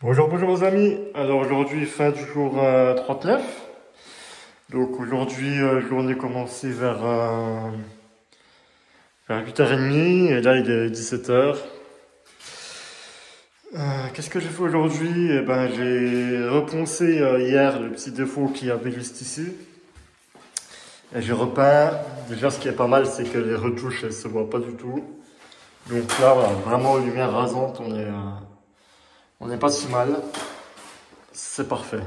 Bonjour, bonjour les amis. Alors aujourd'hui, fin du jour 39. Donc aujourd'hui, journée commencée vers 8h30 et là il est 17h. Qu'est-ce que j'ai fait aujourd'hui? Eh ben, j'ai reponcé hier le petit défaut qu'il y avait juste ici. Et j'ai repeint. Déjà, ce qui est pas mal, c'est que les retouches, elles se voient pas du tout. Donc là, voilà, vraiment lumière rasante, on n'est pas si mal. C'est parfait.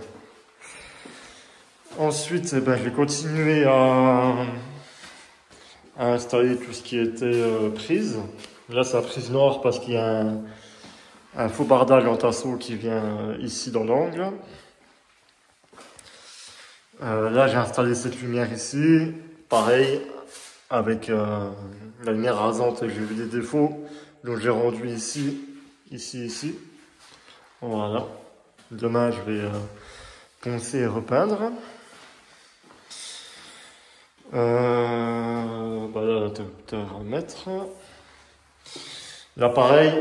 Ensuite, eh ben, j'ai continué à installer tout ce qui était prise. Là, c'est la prise nord parce qu'il y a un faux bardage en tasseau qui vient ici dans l'angle. Là, j'ai installé cette lumière ici. Pareil, avec la lumière rasante, j'ai vu des défauts. Donc, j'ai rendu ici, ici. Voilà. Demain, je vais poncer et repeindre. Là, l'interrupteur à mettre. Là, pareil,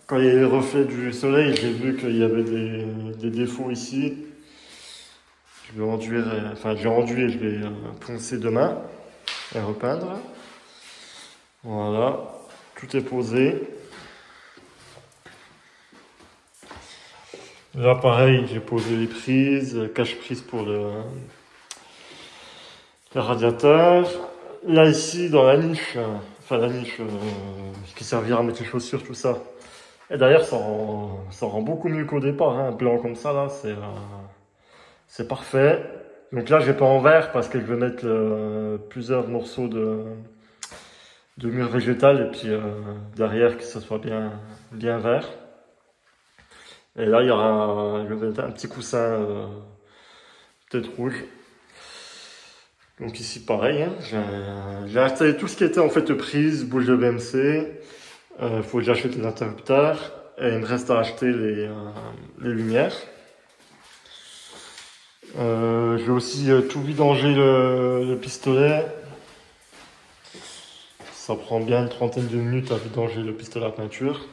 quand il y a les reflets du soleil, j'ai vu qu'il y avait des défauts ici. Je vais enduire, j'ai enduit et je vais poncer demain et repeindre. Voilà, tout est posé. Là, pareil, j'ai posé les prises, cache-prise pour le radiateur. Là, ici, dans la niche, qui servira à mettre les chaussures, tout ça. Et d'ailleurs, ça rend beaucoup mieux qu'au départ, hein. Un blanc comme ça, là, c'est parfait. Donc là, j'ai pas en verre parce que je vais mettre plusieurs morceaux de mur végétal et puis derrière que ça soit bien vert. Et là, je vais mettre un petit coussin tête rouge. Donc ici, pareil, hein, j'ai installé tout ce qui était en fait prise, bouche de VMC. Faut que j'achète les interrupteurs et il me reste à acheter les lumières. J'ai aussi tout vidangé le pistolet. Ça prend bien une trentaine de minutes à vidanger le pistolet à peinture.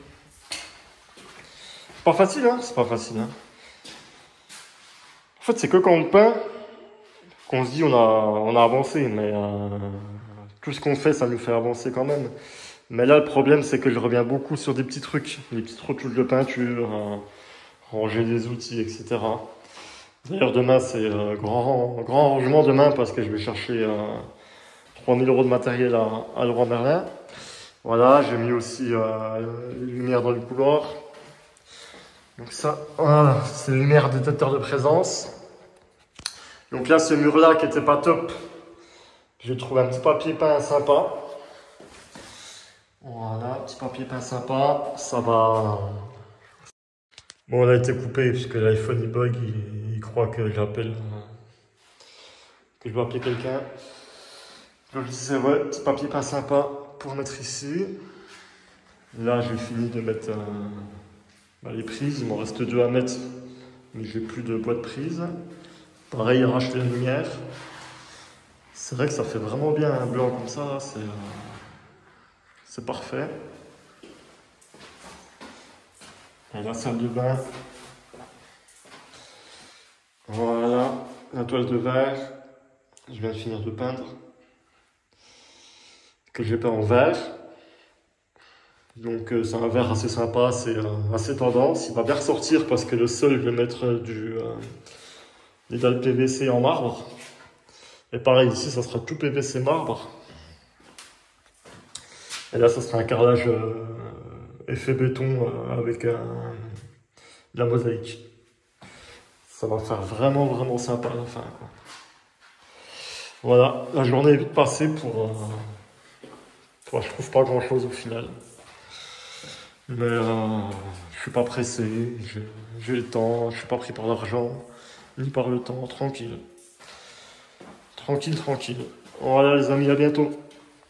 C'est pas facile, hein? C'est pas facile, hein? En fait, c'est que quand on peint qu'on se dit on a avancé, mais tout ce qu'on fait, ça nous fait avancer quand même. Mais là, le problème, c'est que je reviens beaucoup sur des petits trucs, des petites retouches de peinture, ranger des outils, etc. D'ailleurs, demain, c'est grand rangement demain parce que je vais chercher 3000 € de matériel à Leroy Merlin. Voilà, j'ai mis aussi les lumières dans le couloir. Donc ça, voilà, c'est les lumières détecteur de présence. Donc là, ce mur-là qui était pas top, j'ai trouvé un petit papier peint sympa. Voilà, petit papier peint sympa, ça va. Bon, on a été coupé puisque l'iPhone il bug, il croit que que je vais appeler quelqu'un. Donc je disais, ouais, petit papier peint sympa pour mettre ici. Là, j'ai fini de mettre les prises, il m'en reste 2 à mettre, mais j'ai plus de boîte de prise. Pareil, racheter la lumière. C'est vrai que ça fait vraiment bien un blanc comme ça, là, c'est parfait. Et la salle de bain. Voilà, la toile de verre. Je viens de finir de peindre. Que j'ai peint en vert. Donc c'est un verre assez sympa, c'est assez tendance. Il va bien ressortir parce que le sol, je vais mettre des dalles PVC en marbre. Et pareil, ici, ça sera tout PVC marbre. Et là, ça sera un carrelage effet béton avec de la mosaïque. Ça va faire vraiment sympa à la fin, quoi. Voilà, la journée est vite passée je trouve pas grand chose au final. Mais je suis pas pressé, j'ai le temps, je suis pas pris par l'argent, ni par le temps, tranquille. Tranquille. Voilà les amis, à bientôt.